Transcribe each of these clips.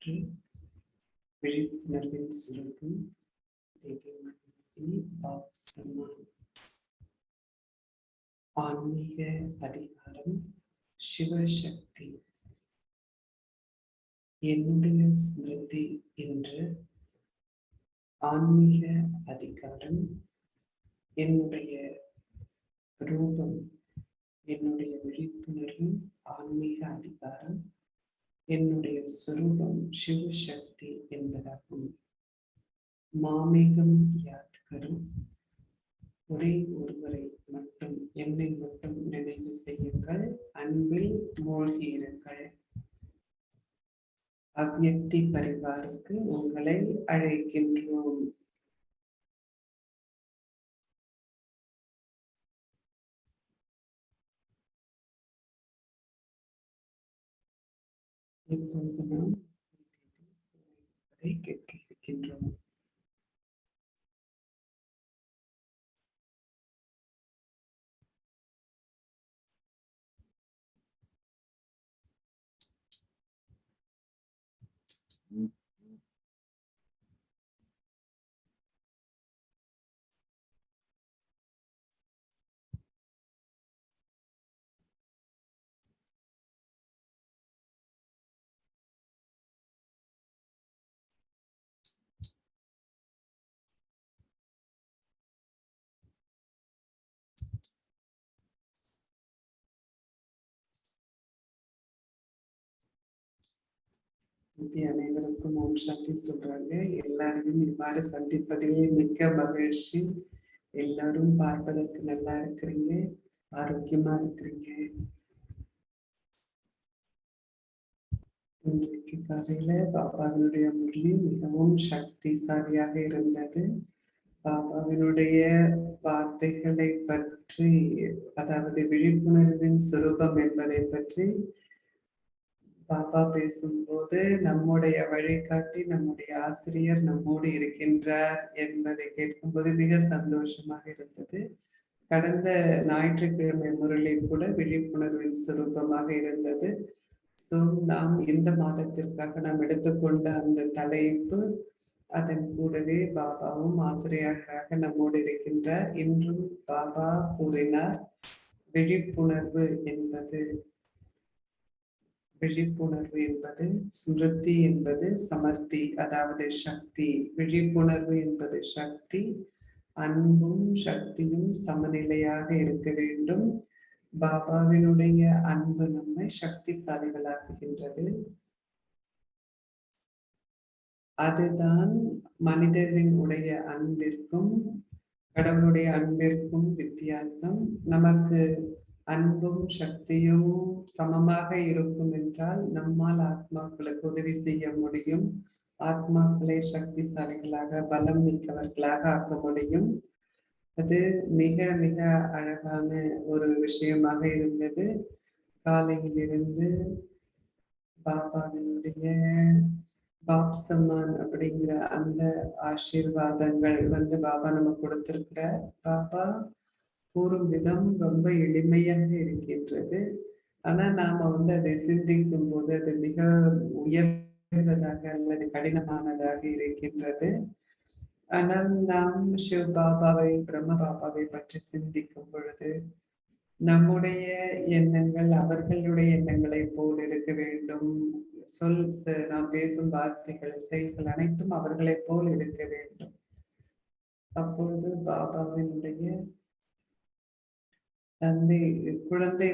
பெற்று விழிப்புணர்வின் சுருக்கம் ஆன்மீக அதிகாரம் சிவசக்தி. என்னுடைய ஸ்மிருதி என்று ஆன்மீக அதிகாரம். என்னுடைய ரூபம், என்னுடைய விழிப்புணர்வு ஆன்மீக அதிகாரம். என்னுடைய ஸ்வரூபம் சிவசக்தி என்பதாகும். மாமேகம் யாத் கரும், ஒரே ஒருவரை மட்டும், என்னை மட்டும் நினைவு செய்யுங்கள், அன்பில் மூழ்கியிருங்கள். அவ்யக்தி பரிவாருக்கு உங்களை அழைக்கின்றோம். இப்பொழுது நாம் கேட்க இருக்கின்றோம். அனைவருக்கும் ஓம் சாந்தி சொல்றாங்க. எல்லாரையும் இவ்வாறு சந்திப்பதில் மிக்க மகிழ்ச்சி. எல்லாரும் பார்ப்பதற்கு நல்லா இருக்கிறீங்க, ஆரோக்கியமா இருக்கிறீங்க. இன்றைக்கு காலையில பாபாவினுடைய முரளி மிகவும் சக்திசாலியாக இருந்தது. பாபாவினுடைய வார்த்தைகளை பற்றி, அதாவது விழிப்புணர்வின் சுரூபம் என்பதை பற்றி பாபா பேசும்போது நம்முடைய வழிகாட்டி, நம்முடைய ஆசிரியர் நம்மோடு இருக்கின்றார் என்பதை கேட்கும்போது மிக சந்தோஷமாக இருந்தது. கடந்த ஞாயிற்றுக்கிழமை முரளி கூட விழிப்புணர்வின் சுரூபமாக இருந்தது. ஸோ நாம் இந்த மாதத்திற்காக நாம் எடுத்துக்கொண்ட அந்த தலைப்பு, அதன் கூடவே பாபாவும் ஆசிரியராக நம்மோடு இருக்கின்றார். இன்றும் பாபா கூறினார், விழிப்புணர்வு என்பது ஸ்மிருதி என்பது சமர்த்தி, அதாவது சக்தி. விழிப்புணர்வு என்பது சக்தி. அன்பும் சக்தியும் சமநிலையாக இருக்க வேண்டும். பாபாவினுடைய அன்பு நம்மை சக்திசாலிகளாக்குகின்றது. அதுதான் மனிதரின் உடைய அன்பிற்கும் கடவுளுடைய அன்பிற்கும் வித்தியாசம். நமக்கு அன்பும் சக்தியும் சமமாக இருக்கும் என்றால் நம்மால் ஆத்மாக்களுக்கு உதவி செய்ய முடியும். ஆத்மாக்களை சக்திசாலிகளாக, பலம் மிக்கவர்களாக ஆக்க முடியும். அது மிக மிக அழகான ஒரு விஷயமாக இருந்தது. காலையிலிருந்து பாபாவினுடைய பாப் சம்மான் அப்படிங்கிற அந்த ஆசீர்வாதங்கள் பாபா நம்ம கொடுத்திருக்கிறார். பாபா கூறும் விதம் ரொம்ப எளிமையாக இருக்கின்றது. ஆனா நாம அதை சிந்திக்கும் போது அது மிக உயர்ந்ததாக அல்லது கடினமானதாக இருக்கின்றது. ஆனால் நாம் சிவ பாபாவை, பிரம்ம பாபாவை பற்றி சிந்திக்கும் பொழுது நம்முடைய எண்ணங்கள் அவர்களுடைய எண்ணங்களை போல் இருக்க வேண்டும். நாம் பேசும் வார்த்தைகள், செயல்கள் அனைத்தும் அவர்களை போல் இருக்க வேண்டும். அப்பொழுது பாபாவினுடைய தந்தை, குழந்தை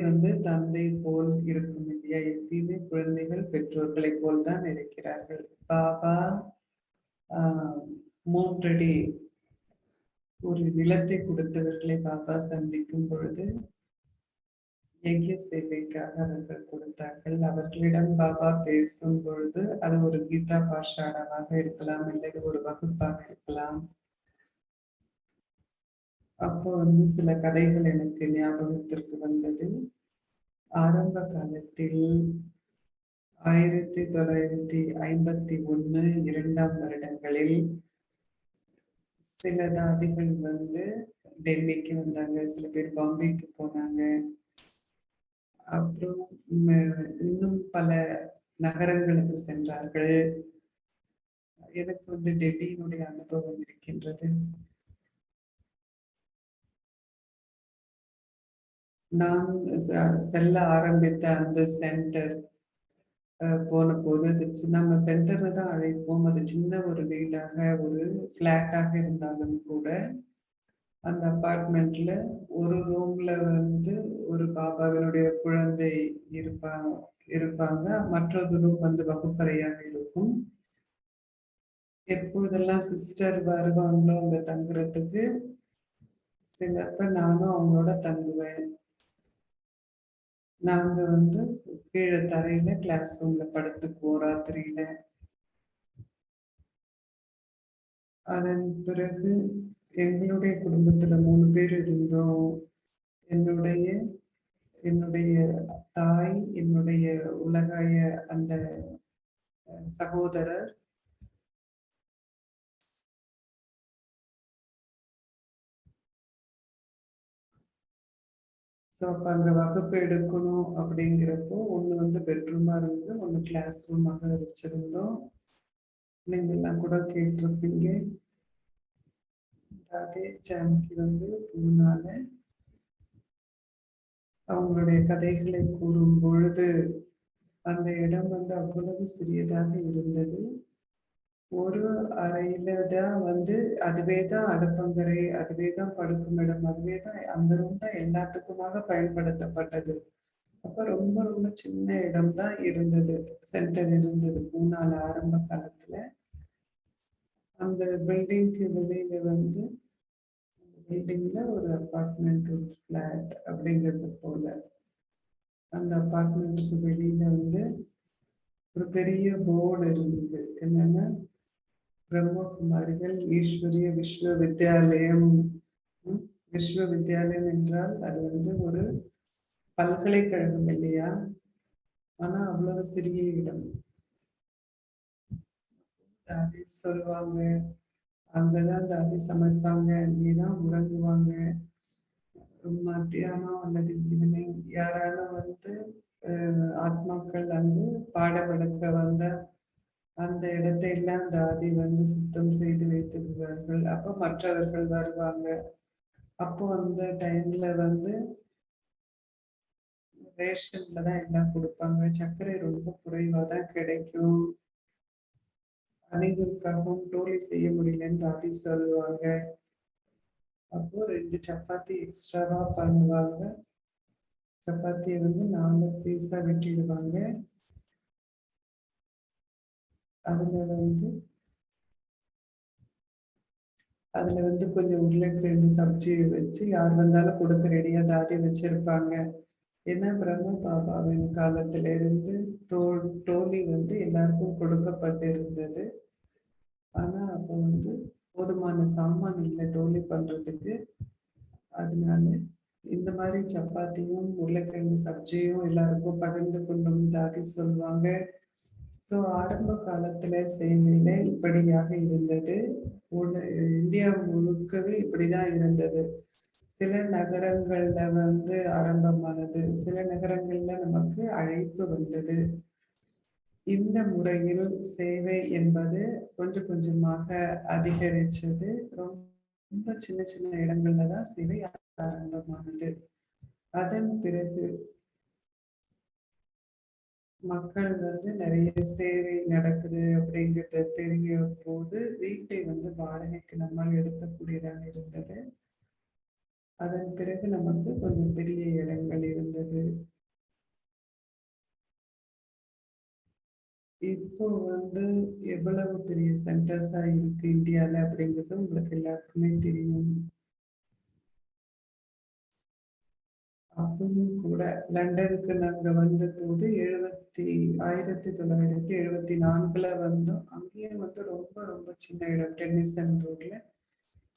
தந்தை போல் இருக்கும் இல்லையா? எப்பயுமே குழந்தைகள் பெற்றோர்களை போல் தான் இருக்கிறார்கள். பாபா 3 அடி ஒரு நிலத்தை கொடுத்தவர்களை பாபா சந்திக்கும் பொழுது யஜ்ய சேவைக்காக அவர்கள் கொடுத்தார்கள். அவர்களிடம் பாபா பேசும் பொழுது அது ஒரு கீதா பாஷாடாவாக இருக்கலாம், அல்லது ஒரு வகுப்பாக இருக்கலாம். அப்போ சில கதைகள் எனக்கு ஞாபகத்திற்கு வந்தது. ஆரம்ப காலத்தில் 1951 2ஆம் வருடங்களில் சில தாதிகள் டெல்லிக்கு வந்தாங்க, சில பேர் பாம்பேக்கு போனாங்க. அப்புறம் இன்னும் பல நகரங்களுக்கு சென்றார்கள். எனக்கு வந்து டெல்லியினுடைய அனுபவம் இருக்கின்றது. நான் செல்ல ஆரம்பித்த அந்த சென்டர் போன போது அது நம்ம சென்டர்ல தான் அழைப்போம். அது சின்ன ஒரு வீடாக ஒரு ஃபிளாட்டாக இருந்தாலும் கூட அந்த அபார்ட்மெண்ட்ல ஒரு ரூம்ல வந்து ஒரு பாபாவினுடைய குழந்தை இருப்பாங்க இருப்பாங்க மற்றொரு ரூம் வந்து வகுப்பறையாக இருக்கும். எப்பொழுதெல்லாம் சிஸ்டர் வருவாங்களோ அங்க தங்குறதுக்கு சிலப்ப நானும் அவங்களோட தங்குவேன். நாங்க வந்து கீழே தரையில கிளாஸ் ரூம்ல படுத்துக்குவோம் ராத்திரியில. அதன் பிறகு எங்களுடைய குடும்பத்துல 3 பேர் இருந்தோம். என்னுடைய என்னுடைய தாய், என்னுடைய உலகாய அந்த சகோதரர், ஸோ அப்ப அங்க வகுப்பு எடுக்கணும் அப்படிங்கிறப்போ ஒண்ணு வந்து பெட்ரூமா இருந்தது, ஒண்ணு கிளாஸ் ரூமாக வச்சிருந்தோம். நீங்கெல்லாம் கூட கேட்டிருப்பீங்க. அதே ஜானகி வந்து பூனால அவங்களுடைய கதைகளை கூறும் பொழுது அந்த இடம் வந்து அவ்வளவு சிறியதாக இருந்தது. ஒரு அறையில தான் வந்து அதுவே தான் அடுப்பங்கரை, அதுவே தான் படுக்கும் இடம், அதுவே தான் அந்த ரூம் தான் எல்லாத்துக்குமாக பயன்படுத்தப்பட்டது. அப்ப ரொம்ப ரொம்ப சின்ன இடம் தான் இருந்தது. சென்டர் இருந்தது பூனால ஆரம்ப காலத்துல. அந்த பில்டிங்க்கு வெளியில வந்து பில்டிங்ல ஒரு அபார்ட்மெண்ட், ஒரு ஃபிளாட் அப்படிங்கிறது போல. அந்த அபார்ட்மெண்ட்டுக்கு வெளியில வந்து ஒரு பெரிய போர்டு இருந்தது. என்னன்னா பிரம்மகுமாரிகள் ஈஸ்வரிய விஸ்வ வித்யாலயம். விஸ்வ வித்யாலயம் என்றால் அது வந்து ஒரு பல்கலைக்கழகம் இல்லையா? ஆனா அவ்வளவு சிறிய இடம். தாதி சொல்லுவாங்க, அங்கதான் தாதி சமைப்பாங்க, அங்கேதான் உறங்குவாங்க. மத்தியானம் அல்லது ஈவினிங் யாராலும் வந்து ஆத்மாக்கள் வந்து பாட விளக்க வந்த அந்த இடத்தை எல்லாம் தாதி வந்து சுத்தம் செய்து வைத்து விடுவார்கள். அப்போ மற்றவர்கள் வருவாங்க. அப்போ அந்த டைம்ல வந்து ரேஷன்ல தான் எல்லாம் கொடுப்பாங்க. சர்க்கரை ரொம்ப குறைவா தான் கிடைக்கும். அனைவருக்காகவும் டோலி செய்ய முடியலன்னு தாத்தி சொல்லுவாங்க. அப்போ 2 சப்பாத்தி எக்ஸ்ட்ராவா பண்ணுவாங்க. சப்பாத்தியை வந்து 4 பீஸா வெட்டிடுவாங்க. அதுல வந்து கொஞ்சம் உருளைக்கிழங்கு சமைச்சு வச்சு யார் வந்தாலும் கொடுக்க ரெடியா தாதி வச்சிருப்பாங்க. ஏன்னா பிரம்ம பாபாவின் காலத்துல இருந்து டோலி வந்து எல்லாருக்கும் கொடுக்கப்பட்டு இருந்தது. ஆனா அப்ப வந்து போதுமான சாமான் இல்லை டோலி பண்றதுக்கு. அதனால இந்த மாதிரி சப்பாத்தியும் உருளைக்கிழங்கு சப்ஜியும் எல்லாருக்கும் பகிர்ந்து கொண்டும் தாதி சொல்லுவாங்க. ஸோ ஆரம்ப காலத்துல சேவையில இப்படியாக இருந்தது. இந்தியா முழுக்கவே இப்படிதான் இருந்தது. சில நகரங்கள்ல வந்து ஆரம்பமானது, சில நகரங்கள்ல நமக்கு அழைப்பு வந்தது. இந்த முறையில் சேவை என்பது கொஞ்சம் கொஞ்சமாக அதிகரிச்சது. ரொம்ப சின்ன சின்ன இடங்கள்ல தான் சேவை ஆரம்பமானது. அதன் பிறகு மக்கள் வந்து நிறைய சேவை நடக்குது அப்படிங்கிறத தெரிய போது வீட்டை வந்து வாடகைக்கு நம்மால் எடுக்கக்கூடியதாக இருந்தது. அதன் பிறகு நமக்கு கொஞ்சம் பெரிய இடங்கள் இருந்தது. இப்போ வந்து எவ்வளவு பெரிய சென்டர்ஸா இருக்கு இந்தியால அப்படிங்கிறது உங்களுக்கு எல்லாருக்குமே தெரியும். அப்பவும் கூட லண்டனுக்கு நாங்க வந்த போது 1974 வந்தோம். அங்கேயும் வந்து ரொம்ப ரொம்ப சின்ன இடம், டென்னிசன் ரோட்ல.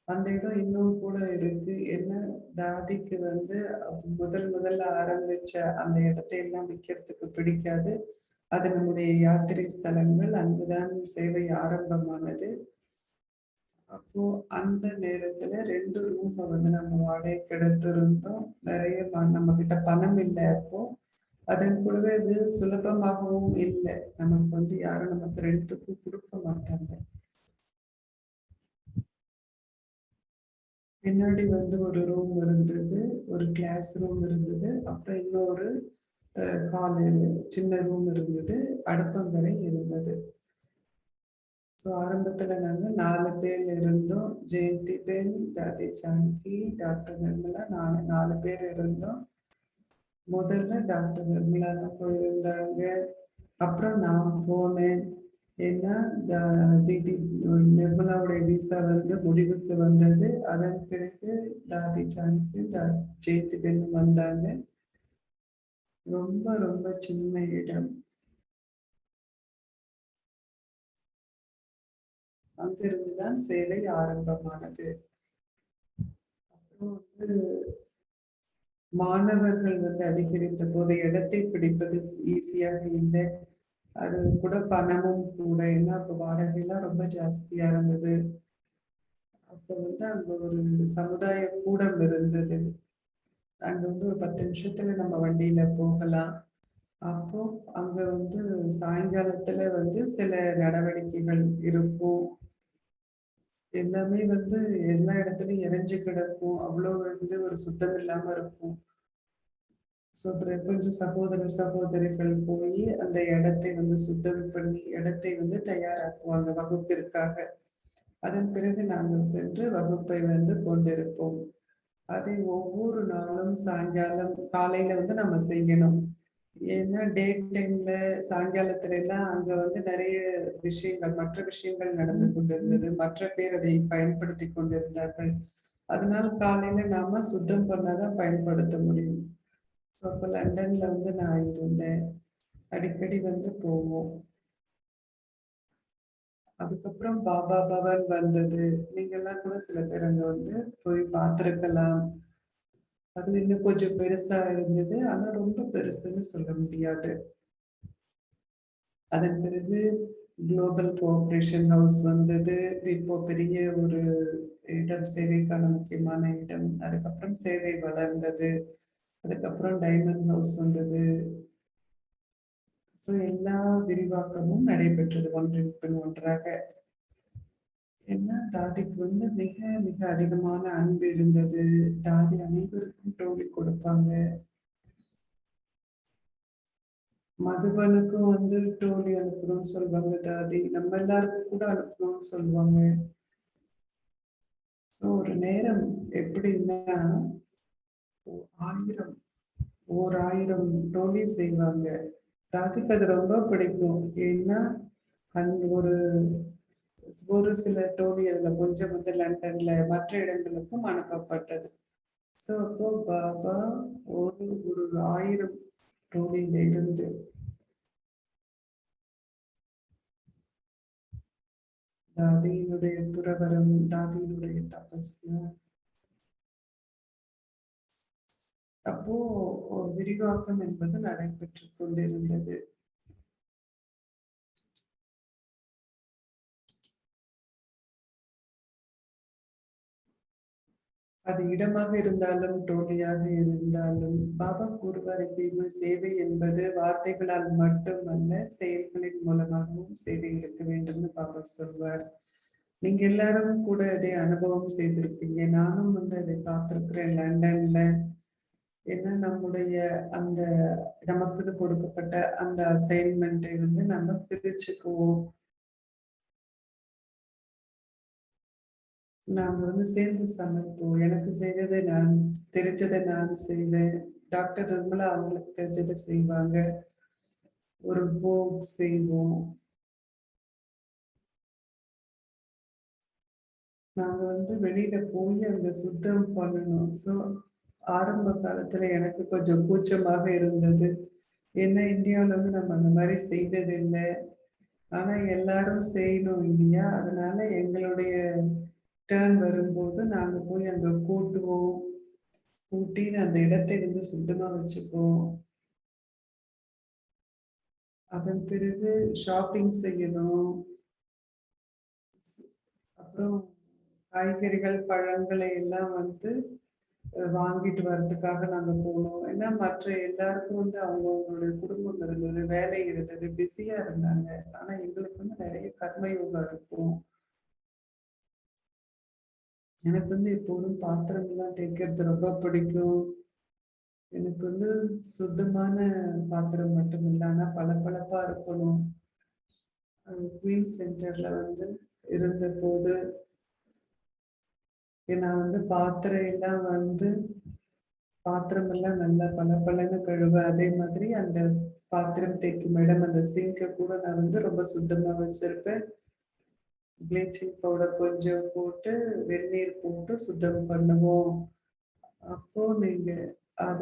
அந்த இடம் இன்னும் கூட இருக்கு. என்ன தாதிக்கு வந்து முதல்ல ஆரம்பிச்ச அந்த இடத்தை எல்லாம் விற்கிறதுக்கு பிடிக்காது. அது நம்முடைய யாத்திரை ஸ்தலங்கள். அங்குதான் சேவை ஆரம்பமானது. அப்போ அந்த நேரத்துல 2 ரூம வந்து நம்ம வாடகைக்கு எடுத்திருந்தோம். நிறைய நம்ம கிட்ட பணம் இல்லை அப்போ. அதன் கூடவே இது சுலபமாகவும் இல்லை. நமக்கு வந்து யாரும் நமக்கு ரெண்டுக்கும் கொடுக்க மாட்டாங்க. பின்னாடி வந்து ஒரு ரூம் இருந்தது, ஒரு கிளாஸ் ரூம் இருந்தது, அப்புறம் இன்னொரு ஹால், சின்ன ரூம் இருந்தது, அடுப்பங்கரை இருந்தது. ஸோ ஆரம்பத்துல நாங்க 4 பேர் இருந்தோம். ஜெயந்தி பெண், தாதி ஜானகி, டாக்டர் நிர்மலா, நாங்க 4 பேர் இருந்தோம். முதல்ல டாக்டர் நிர்மலா தான் போயிருந்தாங்க. அப்புறம் நான் போனேன். ஏன்னா தீதி நிர்மலாவுடைய விசா வந்து முடிவுக்கு வந்தது. அதன் பிறகு தாதி ஜானகி, ஜெயந்தி பெண் வந்தாங்க. ரொம்ப ரொம்ப சின்ன இடம். அங்கிருந்துதான் சேவை ஆரம்பமானது. அப்புறம் வந்து மாணவர்கள் வந்து அதிகரித்த போது இடத்தை பிடிப்பது ஈஸியாக இல்லை. அது கூட பணமும் கூட, ஏன்னா அப்ப வாடகைலாம் ரொம்ப ஜாஸ்தியா இருந்தது. அப்ப வந்து அங்க ஒரு சமுதாய கூடம் இருந்தது. அங்க வந்து ஒரு 10 நிமிஷத்துல நம்ம வண்டியில போகலாம். அப்போ அங்க வந்து சாயங்காலத்துல வந்து சில நடவடிக்கைகள் இருக்கும். எல்லாமே வந்து எல்லா இடத்துலயும் இறைஞ்சு கிடக்கும். அவ்வளோ வந்து ஒரு சுத்தம் இல்லாம இருக்கும். ஸோ கொஞ்சம் சகோதரர் சகோதரிகள் போய் அந்த இடத்தை வந்து சுத்தம் பண்ணி இடத்தை வந்து தயாராக்குவாங்க வகுப்பிற்காக. அதன் பிறகு நாங்கள் சென்று வகுப்பை வந்து கொண்டிருப்போம். அதை ஒவ்வொரு நாளும் சாயங்காலம் காலையில வந்து நம்ம செய்யணும். ஏன்னா டே டைம்ல சாயங்காலத்துல எல்லாம் அங்க வந்து நிறைய விஷயங்கள், மற்ற விஷயங்கள் நடந்து கொண்டிருந்தது. மற்ற பேர் அதை பயன்படுத்தி கொண்டிருந்தார்கள். அதனால காலையில நாம சுத்தம் பண்ணாதான் பயன்படுத்த முடியும். அப்ப லண்டன்ல வந்து நான் இருந்தேன். அடிக்கடி வந்து போவோம். அதுக்கப்புறம் பாபா பவன் வந்தது. நீங்கெல்லாம் கூட சில பேர் அங்க வந்து போய் பார்த்திருக்கலாம். அது இன்னும் கொஞ்சம் பெருசா இருந்தது. ஆனா ரொம்ப பெருசுன்னு சொல்ல முடியாது. அதன் பிறகு குளோபல் கோஆபரேஷன் ஹவுஸ் வந்தது. இப்போ பெரிய ஒரு இடம், சேவைக்கான முக்கியமான இடம். அதுக்கப்புறம் சேவை வளர்ந்தது. அதுக்கப்புறம் டைமண்ட் ஹவுஸ் வந்தது. ஸோ எல்லா விரிவாக்கமும் நடைபெற்றது ஒன்றின் பின் ஒன்றாக. ஏன்னா தாதிக்கு வந்து மிக மிக அதிகமான அன்பு இருந்தது. தாதி அனைவருக்கும் டோலி கொடுப்பாங்க. மதுபனுக்கும் வந்து டோலி அனுப்பணும்னு சொல்லுவாங்க தாதி. நம்ம எல்லாருக்கும் கூட அனுப்பணும்னு சொல்லுவாங்க. ஒரு நேரம் எப்படின்னா 1000 ஓர் 1000 டோலி செய்வாங்க. தாதிக்கு அது ரொம்ப பிடிக்கும். ஏன்னா ஒரு ஒரு சில டோலி அதுல கொஞ்சம் வந்து லண்டன்ல மற்ற இடங்களுக்கும் அனுப்பப்பட்டது. ஸோ அப்போ பாபா ஒரு ஒரு 1000 டோலியில இருந்து தாதியினுடைய துறவரம், தாதியினுடைய தபசு, அப்போ ஒரு விரிவாக்கம் என்பது நடைபெற்று கொண்டிருந்தது. அது இடமாக இருந்தாலும் டோலியாக இருந்தாலும் பாபா கூறுவார் எப்பயுமே, சேவை என்பது வார்த்தைகளால் மட்டுமல்ல செயல்களின் மூலமாகவும் சேவை இருக்க வேண்டும்னு பாபா சொல்வார். நீங்க எல்லாரும் கூட அதை அனுபவம் செய்திருப்பீங்க. நானும் வந்து அதை பார்த்திருக்கிறேன் லண்டன்ல. ஏன்னா நம்முடைய அந்த நமக்குன்னு கொடுக்கப்பட்ட அந்த அசைன்மெண்ட்டை வந்து நம்ம பிரிச்சுக்குவோம். நாங்க வந்து சேர்ந்து சமைப்போம். எனக்கு செய்ததை நான் தெரிஞ்சதை நான் செய்வேன். டாக்டர் நிர்மலா அவங்களுக்கு தெரிஞ்சதை செய்வாங்க. ஒரு போக் செய்வோம். நாங்க வந்து வெளியில போய் அங்க சுத்தம் பண்ணணும். ஸோ ஆரம்ப காலத்துல எனக்கு கொஞ்சம் கூச்சமாக இருந்தது. ஏன்னா இந்தியாவுல வந்து நம்ம அந்த மாதிரி செய்ததில்லை. ஆனா எல்லாரும் செய்யணும் இல்லையா? அதனால எங்களுடைய டர்ன் வரும்போது நாங்க போய் அங்க கூட்டுவோம். கூட்டி அந்த இடத்தை வந்து சுத்தமா வச்சுப்போம். அதன் பிறகு ஷாப்பிங் செய்யணும். அப்புறம் காய்கறிகள், பழங்களை எல்லாம் வந்து வாங்கிட்டு வர்றதுக்காக நாங்க போனோம். ஏன்னா மற்ற எல்லாருக்கும் வந்து அவங்களுடைய குடும்பம் இருந்தது, வேலை இருந்தது, பிஸியா இருந்தாங்க. ஆனா எங்களுக்கு வந்து நிறைய கர்மயோகம் இருக்கும். எனக்கு வந்து எப்போதும் பாத்திரம் எல்லாம் தேய்க்கிறது ரொம்ப பிடிக்கும். எனக்கு வந்து சுத்தமான பாத்திரம் மட்டும் இல்ல, ஆனா பளபளப்பா இருக்கணும். குவீன் சென்டர்ல வந்து இருந்தபோது நான் வந்து பாத்திரம் எல்லாம் வந்து பாத்திரம் எல்லாம் நல்லா பளபளன்னு கழுவேன். அதே மாதிரி அந்த பாத்திரம் தேய்க்கும் இடம், அந்த சிங்க கூட நான் வந்து ரொம்ப சுத்தமா வச்சிருப்பேன். ப்ளீச்சிங் பவுடர் கொஞ்சம் போட்டு, வெந்நீர் போட்டு சுத்தம் பண்ணுவோம். அப்போ நீங்க அத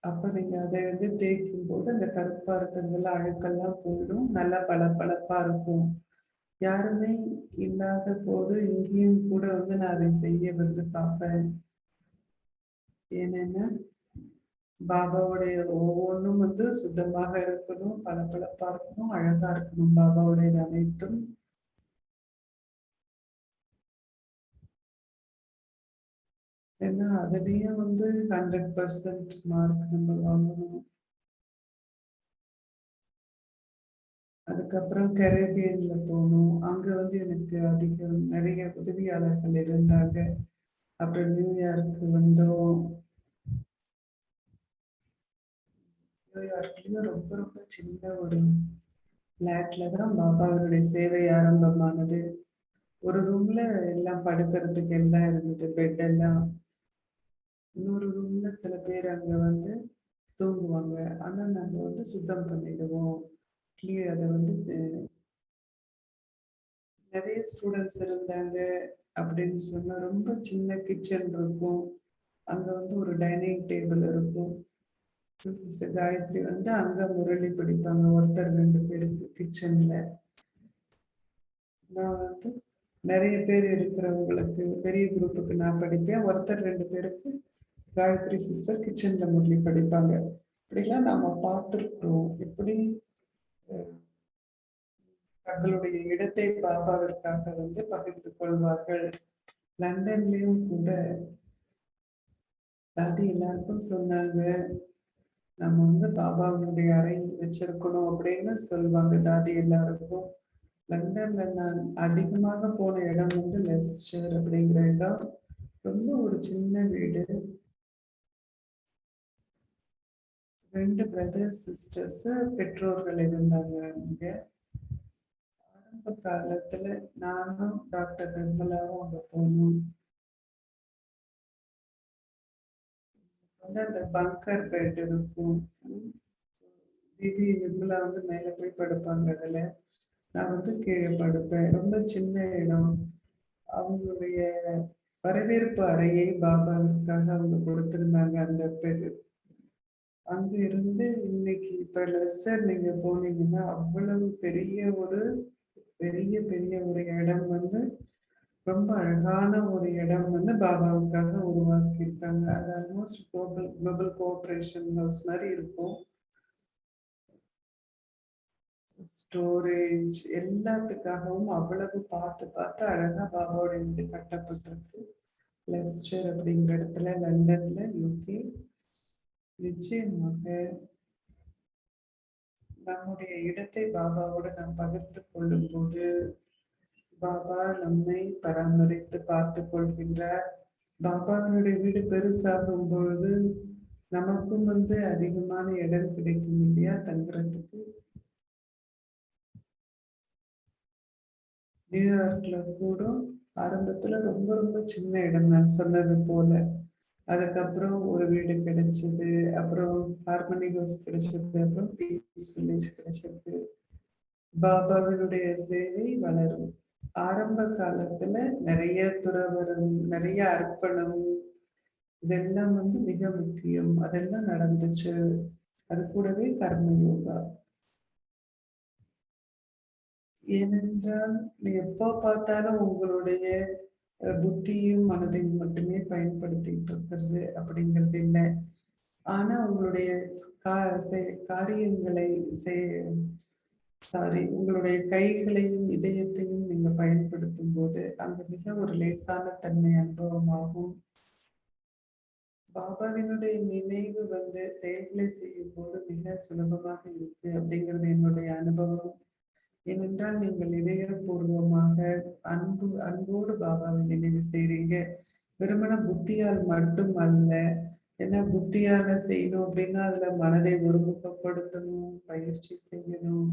அப்ப நீங்க அத வந்து தேய்க்கும்போது, அந்த கருப்பா இருக்கிறதெல்லாம் அழுக்கெல்லாம் போயிடும். நல்லா பளபளப்பா இருக்கும். யாருமே இல்லாத போது இங்கேயும் கூட வந்து நான் அதை செய்ய வந்து பார்ப்பேன். ஏனென்னா, பாபாவுடைய ஒவ்வொன்னும் வந்து சுத்தமாக இருக்கணும், பளபளப்பா இருக்கணும், அழகா இருக்கணும் பாபாவுடையது அனைத்தும். ஏன்னா அதுலயும் வந்து 100% மார்க் நம்ம வாங்கணும். அதுக்கப்புறம் கரேபியன்ல போனோம். அங்க வந்து எனக்கு அதிகம் நிறைய உதவியாளர்கள் இருந்தாங்க. அப்புறம் நியூயார்க் வந்தோம். நியூயார்க்லயும் ரொம்ப ரொம்ப சின்ன ஒரு பிளாட்ல தான் பாபாவுடைய சேவை ஆரம்பமானது. ஒரு ரூம்ல எல்லாம் படுக்கிறதுக்கு எல்லாம் இருந்தது, பெட் எல்லாம். இன்னொரு ரூம்ல சில பேர் அங்க வந்து தூங்குவாங்க. ஆனா நாங்க வந்து சுத்தம் பண்ணிடுவோம். கிளியர் அதை வந்து நிறைய ஸ்டூடெண்ட்ஸ் இருந்தாங்க அப்படின்னு சொன்னா ரொம்ப சின்ன கிச்சன் இருக்கும். அங்க வந்து ஒரு டைனிங் டேபிள் இருக்கும். சிஸ்டர் காயத்ரி வந்து அங்க முரளி படிப்பாங்க ஒருத்தர் 2 பேருக்கு கிச்சன்ல. நான் வந்து நிறைய பேர் இருக்கிறவங்களுக்கு பெரிய குரூப்புக்கு நான் படிப்பேன். ஒருத்தர் 2 பேருக்கு காயத்ரி சிஸ்டர் கிச்சன்ல முரளி படிப்பாங்க. இப்படிலாம் நாம பார்த்துருக்கிறோம். எப்படி தங்களுடைய இடத்தை பாபாவிற்காக வந்து பகிர்ந்து கொள்வார்கள். லண்டன்லயும் கூட தாதி எல்லாருக்கும் சொன்னாங்க, நம்ம வந்து பாபாவுடைய அறை வச்சிருக்கணும் அப்படின்னு சொல்லுவாங்க தாதி எல்லாருக்கும். லண்டன்ல நான் அதிகமாக போன இடம் வந்து லெஸ்டர் அப்படிங்கிற இடம். ரொம்ப ஒரு சின்ன வீடு. 2 பிரதர்ஸ் சிஸ்டர்ஸ் பெற்றோர்கள் இருந்தாங்க அங்க. ஆரம்ப காலத்துல நானும் டாக்டர் நிர்மலாவும் அங்க போனோம். வந்து அந்த பங்கர் பெட் இருக்கும். தீதி நிர்மலா வந்து மேல போய் படுப்பாங்க அதுல. நான் வந்து கீழே படுப்பேன். ரொம்ப சின்ன இடம். அவங்களுடைய வரவேற்பு அறையை பாபாவிற்காக அவங்க கொடுத்திருந்தாங்க அந்த பெரு. அங்க இருந்து இன்னைக்கு இப்ப லெஸ்டர் நீங்க போனீங்கன்னா அவ்வளவு பெரிய பெரிய ஒரு இடம் வந்து ரொம்ப அழகான ஒரு இடம் வந்து பாபாவுக்காக உருவாக்கி இருக்காங்க. அது ஆல்மோஸ்ட் குளோபல் கோஆபரேஷன் ஹவுஸ் மாதிரி இருக்கும். ஸ்டோரேஜ் எல்லாத்துக்காகவும் அவ்வளவு பார்த்து பார்த்து அழகா பாபாவோட வீடு கட்டப்பட்டிருக்கு. லெஸ்டர் அப்படிங்கிற இடத்துல லண்டன்ல யூகே. நிச்சயமாக நம்முடைய இடத்தை பாபாவோடு நாம் பகிர்ந்து கொள்ளும் போது பாபா நம்மை பராமரித்து பார்த்து கொள்கின்றார். பாபாவினுடைய வீடு பெருசாகும் பொழுது நமக்கும் வந்து அதிகமான இடம் கிடைக்கும் இல்லையா தங்குறதுக்கு. நியூயார்க்ல கூட ஆரம்பத்துல ரொம்ப ரொம்ப சின்ன இடம் நான் சொன்னது போல. அதுக்கப்புறம் ஒரு வீடு கிடைச்சது, அப்புறம் ஹார்மனி ஹவுஸ் கிடைச்சது, அப்புறம் பீஸ் வில்லேஜ் கிடைச்சது. பாபாவினுடைய சேவை வளரும். ஆரம்ப காலத்துல நிறைய துறவறம், நிறைய அர்ப்பணம், இதெல்லாம் வந்து மிக முக்கியம். அதெல்லாம் நடந்துச்சு. அது கூடவே கர்ம யோகா. ஏனென்றால் நீ எப்போ பார்த்தாலும் உங்களுடைய புத்தியும் மனதையும் மட்டுமே பயன்படுத்திட்டு இருக்கிறது அப்படிங்கிறது இல்லை. ஆனா உங்களுடைய காரியங்களை உங்களுடைய கைகளையும் இதயத்தையும் நீங்க பயன்படுத்தும் போது அங்க மிக ஒரு லேசான தன்மை அனுபவமாகும். பாபாவினுடைய நினைவு வந்து செயல்களை செய்யும் போது மிக சுலபமாக இருக்கு அப்படிங்கிறது என்னுடைய அனுபவம். ஏனென்றால் நீங்கள் இதயபூர்வமாக அன்போடு பாபாவை நினைவு செய்றீங்க. வெறுமன புத்தியால் மட்டும் அல்ல. ஏன்னா புத்தியால செய்யணும் அப்படின்னா அதுல மனதை ஒருமுகப்படுத்தணும், பயிற்சி செய்யணும்.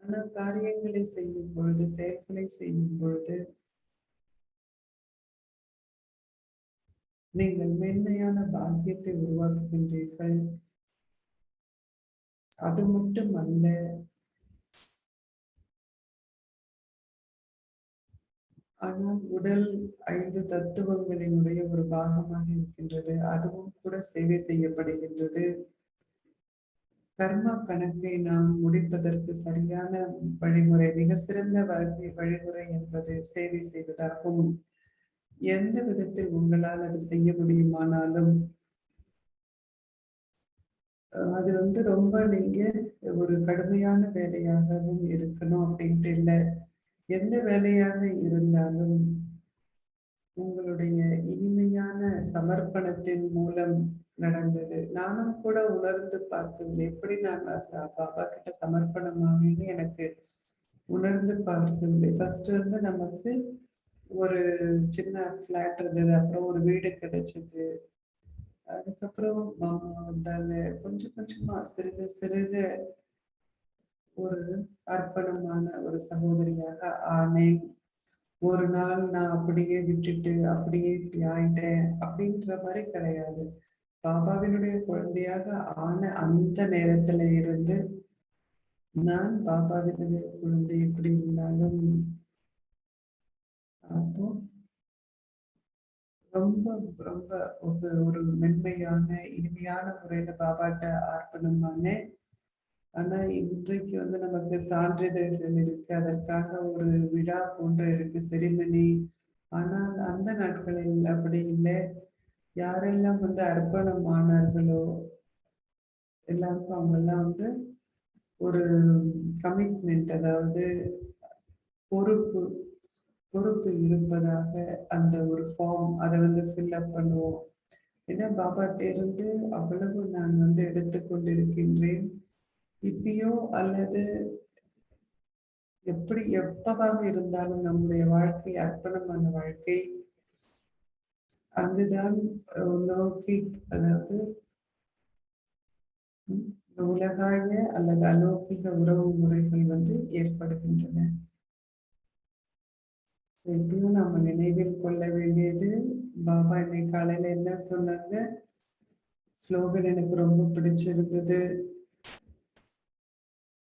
ஆனா காரியங்களை செய்யும் பொழுது, செயல்களை செய்யும் பொழுது நீங்கள் மென்மையான பாக்கியத்தை உருவாக்குகின்றீர்கள். அது மட்டும் அல்ல, ஆனால் உடல் 5 தத்துவங்களினுடைய ஒரு பாகமாக இருக்கின்றது. அதுவும் கூட சேவை செய்யப்படுகின்றது. கர்மா கணக்கை நாம் முடிப்பதற்கு சரியான வழிமுறை, மிக சிறந்த வழிமுறை என்பது சேவை செய்வதாகும். எந்த விதத்தில் உங்களால் அது செய்ய முடியுமானாலும் அது வந்து ரொம்ப நீங்க ஒரு கடுமையான வேலையாகவும் இருக்கணும் அப்படின்ட்டு இல்லை. எந்த வேலையாக இருந்தாலும் உங்களுடைய இனிமையான சமர்ப்பணத்தின் மூலம் நடந்தது. நானும் கூட உணர்ந்து பார்க்கவில்லை. எப்படி நான் பாபா கிட்ட சமர்ப்பணமானேன்னு எனக்கு உணர்ந்து பார்க்கவில்லை. ஃபர்ஸ்ட் வந்து நமக்கு ஒரு சின்ன ஃபிளாட் இருந்தது. அப்புறம் ஒரு வீடு கிடைச்சது. அதுக்கப்புறம் கொஞ்சம் கொஞ்சமா சிறுக சிறுக ஒரு அர்ப்பணமான ஒரு சகோதரியாக ஆனேன். ஒரு நாள் நான் அப்படியே விட்டுட்டு அப்படியே இப்படி ஆயிட்டேன் அப்படின்ற மாதிரி கிடையாது. பாபாவினுடைய குழந்தையாக ஆன அந்த நேரத்துல இருந்து நான் பாபாவினுடைய குழந்தை எப்படி இருந்தாலும் அப்போ ரொம்ப ரொம்ப ஒரு மென்மையான இனிமையான முறையில பாபாட்ட அர்ப்பணமான. ஆனா இன்றைக்கு வந்து நமக்கு சான்றிதழ்கள் இருக்கு, அதற்காக ஒரு விழா போன்ற இருக்கு, செரிமனி. ஆனால் அந்த நாட்களில் அப்படி இல்லை. யாரெல்லாம் வந்து அர்ப்பணமானார்களோ எல்லாருக்கும் அவங்கெல்லாம் வந்து ஒரு கமிட்மெண்ட், அதாவது பொறுப்பு பொறுப்பு இருப்பதாக அந்த ஒரு ஃபார்ம் அதை வந்து ஃபில்அப் பண்ணுவோம். ஏன்னா பாபாட்ட இருந்து அவ்வளவு நான் வந்து எடுத்துக்கொண்டிருக்கின்றேன். இப்பயோ அல்லது எப்படி எப்பவாக இருந்தாலும் நம்முடைய வாழ்க்கை அர்ப்பணமான வாழ்க்கை. அங்குதான் நோக்கி, அதாவது உலகாய அல்லது அலௌகிக உறவு முறைகள் வந்து ஏற்படுகின்றன. எப்பயும் நம்ம நினைவில் கொள்ள வேண்டியது, பாபா இன்னைக்கு காலையில என்ன சொன்னாங்க, ஸ்லோகன் எனக்கு ரொம்ப பிடிச்சிருந்தது.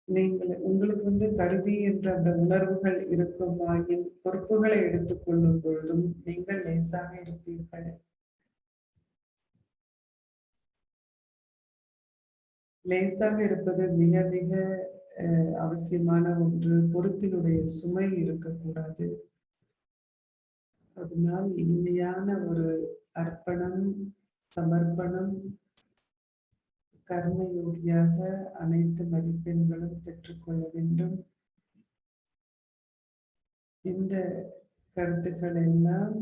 நீங்கள் உங்களுக்கு வந்து கருவி என்ற அந்த உணர்வுகள் இருக்குமாயின் பொறுப்புகளை எடுத்துக்கொள்ளும் பொழுதும் நீங்கள் லேசாக இருப்பீர்கள். லேசாக இருப்பது மிக மிக அவசியமான ஒன்று. பொறுப்பினுடைய சுமை இருக்கக்கூடாது. அதனால் இனிமையான ஒரு அர்ப்பணம், சமர்ப்பணம், கர்மயோகியாக அனைத்து மதிப்பெண்களும் பெற்றுக்கொள்ள வேண்டும். இந்த கருத்துக்கள் எல்லாம்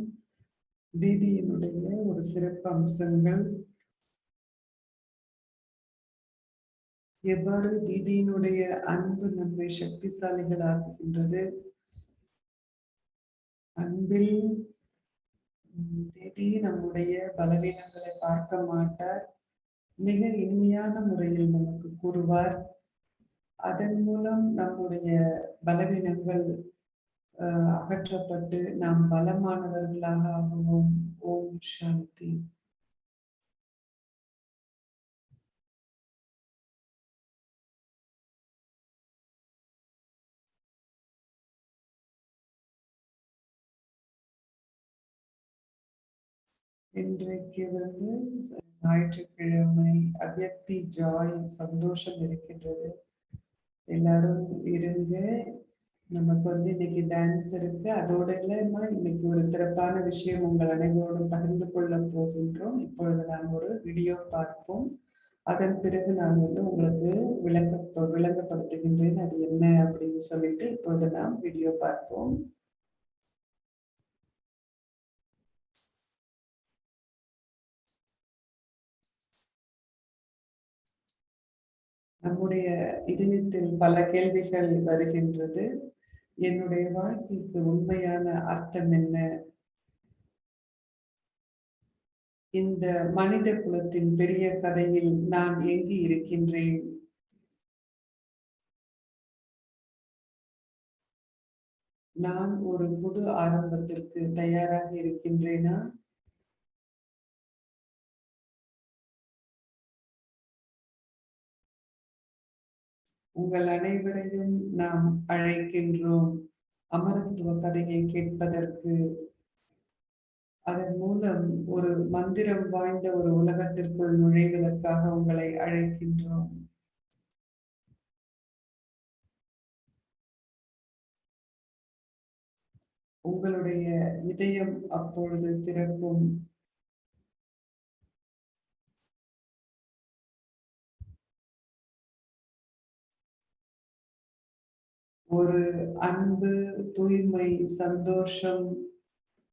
தீதியினுடைய ஒரு சிறப்பு அம்சங்கள். எவ்வாறு தீதியினுடைய அன்பு நம்மை சக்திசாலிகள் ஆக்குகின்றது. அன்பில் தீதி நம்முடைய பலவீனங்களை பார்க்க மாட்டார். மிக இனிமையான முறையில் நமக்கு கூறுவார். அதன் மூலம் நம்முடைய பலவீனங்கள் அகற்றப்பட்டு நாம் பலமானவர்களாக ஆகுவோம். ஓம் சாந்தி. இன்றைக்கு வந்து ஞாயிற்றுக்கிழமை, அவ்யக்தி ஜாய், சந்தோஷம் இருக்கின்றது. எல்லாரும் இருங்க. நமக்கு வந்து இன்னைக்கு டான்ஸ் இருக்கு. அதோட இல்லாம இன்னைக்கு ஒரு சிறப்பான விஷயம் உங்கள் அனைவரோடும் பகிர்ந்து கொள்ள போகின்றோம். இப்பொழுது நாம் ஒரு வீடியோ பார்ப்போம். அதன் பிறகு நான் வந்து உங்களுக்கு விளங்கப்படுத்துகின்றேன் அது என்ன அப்படின்னு சொல்லிட்டு. இப்பொழுது நாம் வீடியோ பார்ப்போம். நம்முடைய இதயத்தில் பல கேள்விகள் வருகின்றது. என்னுடைய வாழ்க்கைக்கு உண்மையான அர்த்தம் என்ன? இந்த மனித குலத்தின் பெரிய கதையில் நான் எங்கு இருக்கின்றேன்? நான் ஒரு புது ஆரம்பத்திற்கு தயாராக இருக்கின்றேனா? உங்கள் அனைவரையும் நாம் அழைக்கின்றோம் அமரத்துவ கதையை கேட்பதற்கு. அதன் மூலம் ஒரு மந்திரம் வாய்ந்த ஒரு உலகத்திற்குள் நுழைவதற்காக உங்களை அழைக்கின்றோம். உங்களுடைய இதயம் அப்பொழுது திறக்கும். ஒரு அன்பு, தூய்மை, சந்தோஷம்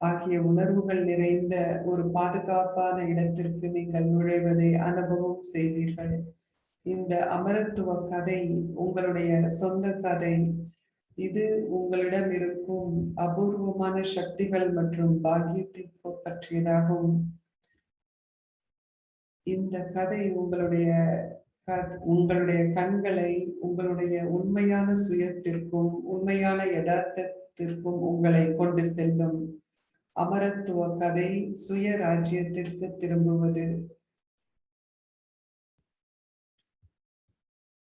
ஆகிய உணர்வுகள் நிறைந்த ஒரு பாதுகாப்பான இடத்திற்கு நீங்கள் நுழைவதை அனுபவம் செய்வீர்கள். இந்த அமரத்துவ கதை உங்களுடைய சொந்த கதை. இது உங்களிடம் இருக்கும் அபூர்வமான சக்திகள் மற்றும் பாக்கியத்தை பற்றியதாகும். இந்த கதை உங்களுடைய கண்களை உங்களுடைய உண்மையான சுயத்திற்கும் உண்மையான யதார்த்தத்திற்கும் உங்களை கொண்டு செல்லும். அமரத்துவ கதை சுய ராஜ்யத்திற்கு திரும்புவது.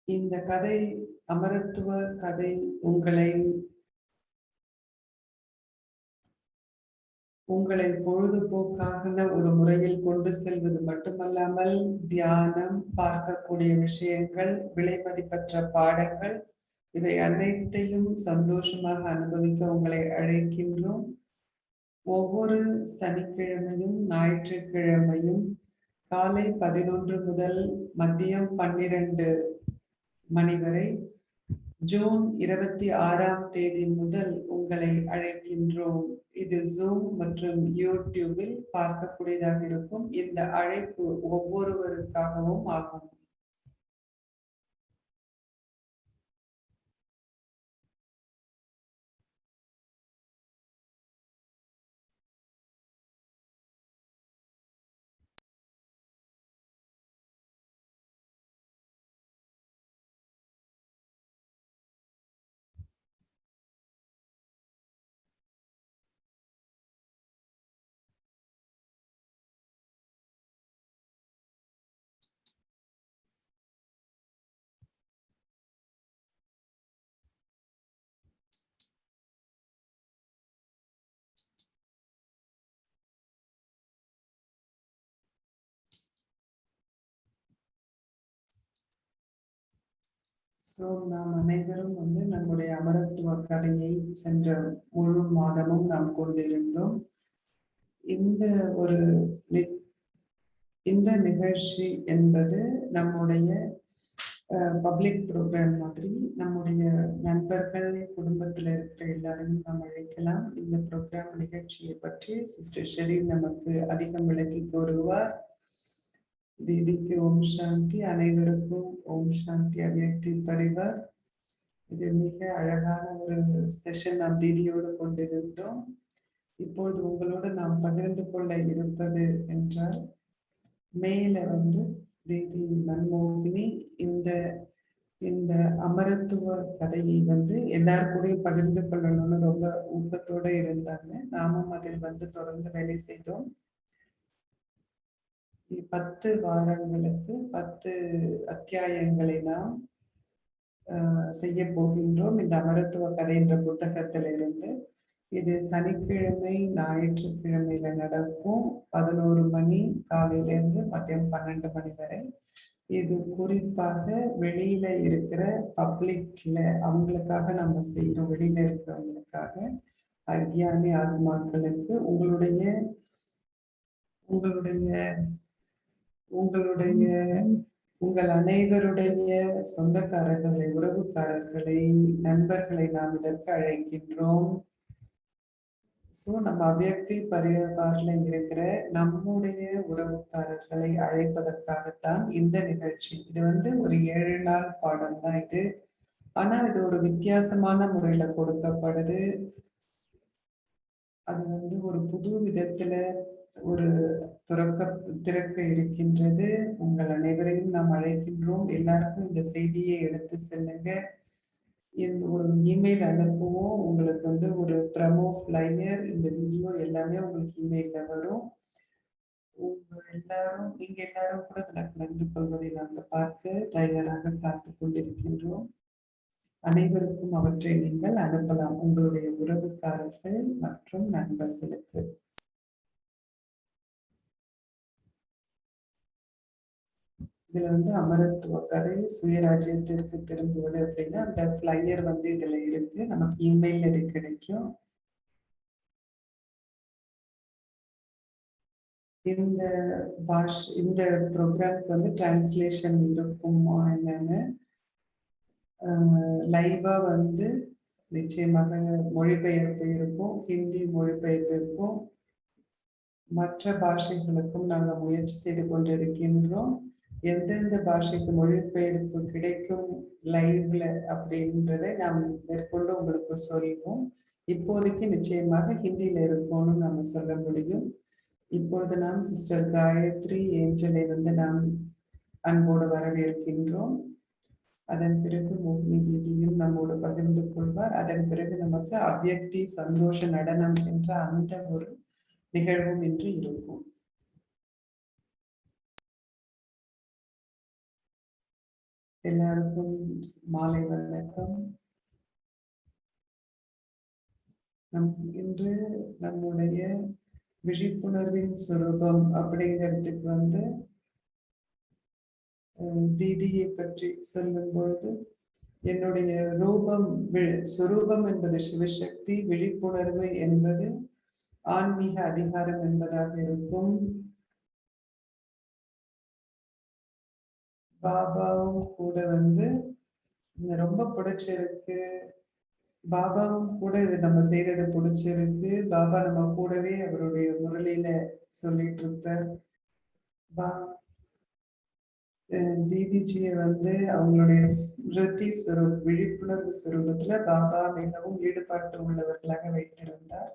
இந்த கதை, அமரத்துவ கதை உங்களை பொழுதுபோக்காக ஒரு முறையில் கொண்டு செல்வது மட்டுமல்லாமல், தியானம், பார்க்கக்கூடிய விஷயங்கள், விலை மதிப்பற்ற பாடங்கள், இவை அனைத்தையும் சந்தோஷமாக அனுபவிக்க உங்களை அழைக்கின்றோம். ஒவ்வொரு சனிக்கிழமையும் ஞாயிற்றுக்கிழமையும் காலை 11 முதல் மதியம் 12 மணி வரை, ஜூன் 26ஆம் தேதி முதல் உங்களை அழைக்கின்றோம். இது ஜூம் மற்றும் யூடியூபில் பார்க்கக்கூடியதாக இருக்கும். இந்த அழைப்பு ஒவ்வொருவருக்காகவும் ஆகும். நாம் அனைவரும் நம்முடைய அமரத்துவ கதையை சென்ற முழு மாதமும் நாம் கொண்டிருந்தோம். இந்த நிகழ்ச்சி என்பது நம்முடைய பப்ளிக் ப்ரோக்ராம் மாதிரி. நம்முடைய நண்பர்கள், குடும்பத்தில் இருக்கிற எல்லாரையும் நாம் அழைக்கலாம். இந்த ப்ரோக்ராம் நிகழ்ச்சியை பற்றி சிஸ்டர் ஷெரீன் நமக்கு அதிகம் விளக்கி கூறுவார். தீதிக்கு ஓம் சாந்தி, அனைவருக்கும் ஓம் சாந்தி அவ்யக்தி பரிவார். இது மிக அழகான ஒரு செஷன் நாம் தீதியோடு கொண்டிருந்தோம். இப்பொழுது உங்களோடு நாம் பகிர்ந்து கொள்ள இருப்பது என்றால், மேல தீதி மன்மோகினி இந்த அமரத்துவ கதையை எல்லாருக்கூடையும் பகிர்ந்து கொள்ளணும்னு ரொம்ப ஊக்கத்தோட இருந்தாங்க. நாமும் அதில் தொடர்ந்து வேலை செய்தோம். 10 வாரங்களுக்கு 10 அத்தியாயங்களை நாம் செய்ய போகின்றோம் இந்த அமரத்துவ கதை என்ற புத்தகத்திலிருந்து. இது சனிக்கிழமை ஞாயிற்றுக்கிழமையில நடக்கும். 11 மணி காலையிலிருந்து மதியம் 12 மணி வரை. இது குறிப்பாக வெளியில இருக்கிற பப்ளிக்ல அவங்களுக்காக நம்ம செய்யறோம். வெளியில இருக்கிறவங்களுக்காக, அக்ஞானி ஆத்மாக்களுக்கு. உங்கள் அனைவருடைய சொந்தக்காரர்களை, உறவுக்காரர்களை, நண்பர்களை நாம் இதற்கு அழைக்கின்றோம். சோ நம்ம அவ்யக்தி பரிவார்ல இருக்கிற நம்முடைய உறவுக்காரர்களை அழைப்பதற்காகத்தான் இந்த நிகழ்ச்சி. இது ஒரு 7 நாள் பாடம் தான் இது. ஆனா இது ஒரு வித்தியாசமான முறையில கொடுக்கப்படுது. அது ஒரு புது விதத்துல ஒரு திறக்க இருக்கின்றது. உங்கள் அனைவரையும் நாம் அழைக்கின்றோம். எல்லாருக்கும் இந்த செய்தியை எடுத்து செல்லுங்க. இந்த ஒரு இமெயில் அனுப்புவோம். உங்களுக்கு ஒரு ப்ரமோ ஃப்ளையர், இந்த வீடியோ எல்லாமே உங்களுக்கு இமெயில்ல வரும். நீங்க எல்லாரும் கூட இதுல கலந்து கொள்வதை நாங்கள் பார்க்க தயாராக காத்துக் கொண்டிருக்கின்றோம். அனைவருக்கும் அவற்றை நீங்கள் அனுப்பலாம், உங்களுடைய உறவுக்காரர்கள் மற்றும் நண்பர்களுக்கு. இதுல அமரத்துவ கதை, சுயராஜ்யத்திற்கு திரும்புவது அப்படின்னா அந்த ஃப்ளையர் இதுல இருக்கு. நமக்கு இமெயில் இது கிடைக்கும். இந்த ப்ரோக்ராம்க்கு டிரான்ஸ்லேஷன் இருக்குமா என்னன்னு லைவா நிச்சயமாக மொழிபெயர்ப்பு இருக்கும். ஹிந்தி மொழிபெயர்ப்பு இருக்கும். மற்ற பாஷைகளுக்கும் நாங்கள் முயற்சி செய்து கொண்டிருக்கின்றோம். எந்தெந்த பாஷைக்கு மொழிபெயர்ப்பு கிடைக்கும் லைவ்ல அப்படின்றதை நாம் மேற்கொண்டு உங்களுக்கு சொல்லுவோம். இப்போதைக்கு நிச்சயமாக ஹிந்தியில இருக்கும்னு நம்ம சொல்ல முடியும். இப்பொழுது நாம் சிஸ்டர் காயத்ரி ஏஞ்சலை நாம் அன்போடு வரவேற்கின்றோம். அதன் பிறகு மோகினி தீதியும் நம்மோடு பகிர்ந்து கொள்வார். அதன் பிறகு நமக்கு அவ்யக்தி சந்தோஷ நடனம் என்ற அந்த ஒரு நிகழ்வும் இன்று இருக்கும். எல்லாருக்கும் மாலை வணக்கம். இன்று நம்முடைய விழிப்புணர்வின் சுரூபம் அப்படிங்கிறதுக்கு தீதியை பற்றி சொல்லும் பொழுது என்னுடைய சுரூபம் என்பது சிவசக்தி, விழிப்புணர்வு என்பது ஆன்மீக அதிகாரம் என்பதாக இருக்கும். பாபாவும் கூட ரொம்ப பிடிச்சிருக்கு. பாபாவும் கூட இது நம்ம செய்யறது பிடிச்சிருக்கு. பாபா நம்ம கூடவே அவருடைய முரளியில சொல்லிட்டு இருப்பார். தீதிஜியை அவங்களுடைய ஸ்மிருதி விழிப்புணர்வு சுரூபத்துல பாபா மிகவும் ஈடுபாட்டு உள்ளவர்களாக வைத்திருந்தார்.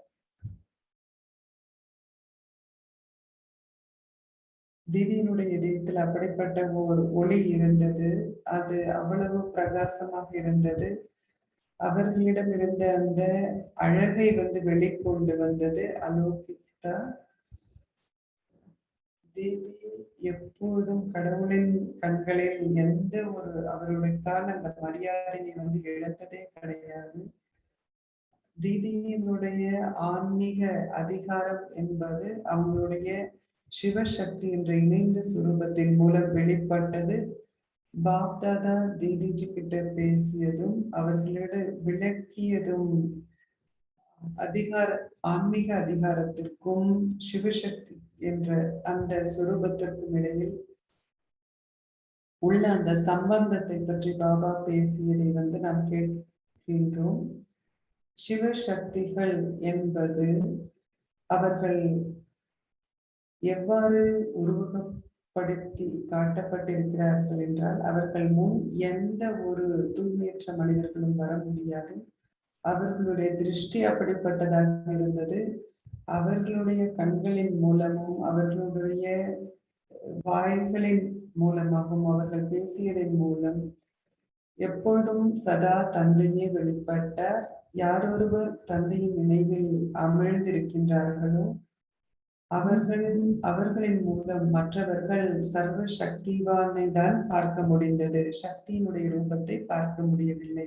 தீதியினுடைய இதயத்தில் அப்படிப்பட்ட ஒரு ஒளி இருந்தது. அது அவ்வளவு பிரகாசமாக இருந்தது. அவர்களிடம் இருந்த அந்த அழகை வெளிக்கொண்டு வந்தது அலௌகிக்தா. தீதி எப்பொழுதும் கடவுளின் கண்களில் எந்த ஒரு அவர்களுக்கான அந்த மரியாதையை இழந்ததே கிடையாது. தீதியினுடைய ஆன்மீக அதிகாரம் என்பது அவங்களுடைய சிவசக்தி என்ற இணைந்த சுரூபத்தின் மூலம் வெளிப்பட்டது. பாப்தாதா தீதிஜி கிட்ட பேசியதும் அவர்களிட விளக்கியதும் ஆன்மீக அதிகாரத்திற்கும் சிவசக்தி என்ற அந்த சுரூபத்திற்கும் இடையில் உள்ள அந்த சம்பந்தத்தை பற்றி பாபா பேசியதை நாம் கேட்கின்றோம். சிவசக்திகள் என்பது அவர்கள் எவ்வாறு உருவகப்படுத்தி காட்டப்பட்டிருக்கிறார்கள் என்றால், அவர்கள் முன் எந்த ஒரு தூய்மையற்ற மனிதர்களும் வர முடியாது. அவர்களுடைய திருஷ்டி அப்படிப்பட்டதாக இருந்தது. அவர்களுடைய கண்களின் மூலமும் அவர்களுடைய வாய்களின் மூலமாகவும் அவர்கள் பேசியதன் மூலம் எப்பொழுதும் சதா தந்தையே வெளிப்பட்டார். யாரொருவர் தந்தையின் நினைவில் அமிழ்ந்திருக்கின்றார்களோ அவர்களின் மூலம் மற்றவர்கள் சர்வ சக்திவானை தான் பார்க்க முடிந்தது. சக்தியினுடைய ரூபத்தை பார்க்க முடியவில்லை.